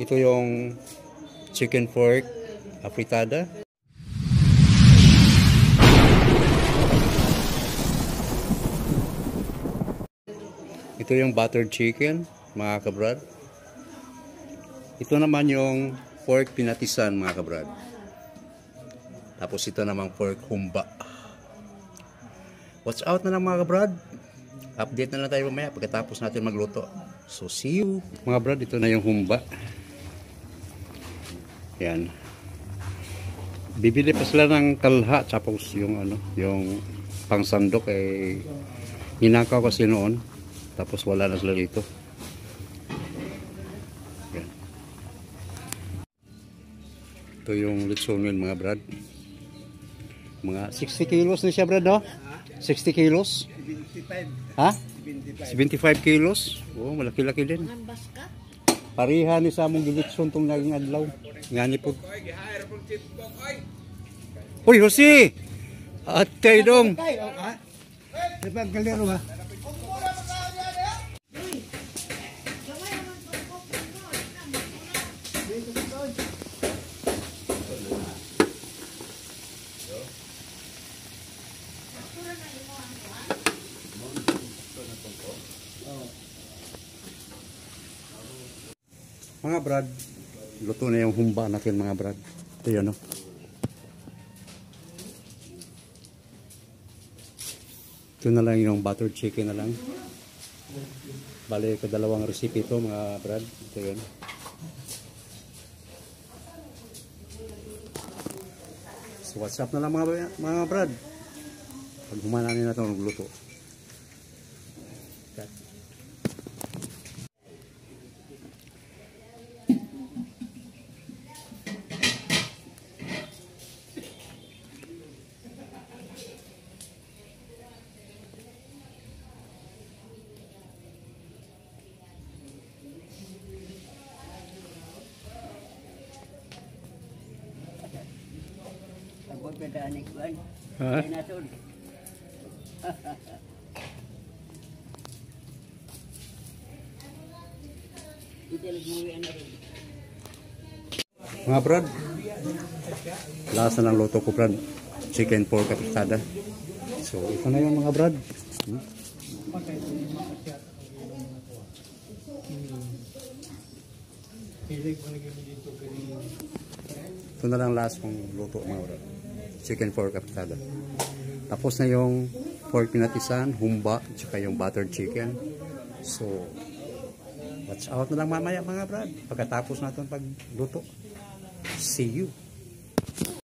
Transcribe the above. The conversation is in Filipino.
Ito yung chicken pork afritada. Ito yung buttered chicken, mga kabrad. Ito naman yung pork pinatisan, mga kabrad. Tapos ito namang pork humba. Watch out na lang, mga kabrad. Update na lang tayo mamaya pagkatapos natin magluto. So see you. Mga brad, ito na yung humba. Yan. Bibili pa sila ng talha, tapos yung yung pangsandok ay hinakaw kasi noon. Tapos wala na sila dito. Yan. Ito yung litsonin, mga brad. Mga 60 kilos na siya, brad, no? 60 kilos? 75. Ha? 75 kilos? Oo, malaki-laki din. Pariha ni sa among gilitson tong naging adlaw. Ngani po. Uy, Jose! Atay dong! Galero ba? Mga brad, luto na yung humba natin, mga brad. Ito yun, no? Ito na lang yung buttered chicken na lang. Bale, kadalawang recipe ito, mga brad. Ito yun. So, what's up na lang, mga brad. Pag humananin na ito, magluto. Ha? Mga brad, lasa ng luto ko, brad. Chicken pork afritada. So, ito na yung mga brad. Ito na lang last kong luto, mga brad. Chicken pork afritada. Tapos na yung pork pinatisan, humba, tsaka yung buttered chicken. So, watch out na lang mamaya, mga brad. Pagkatapos natin pagluto. See you.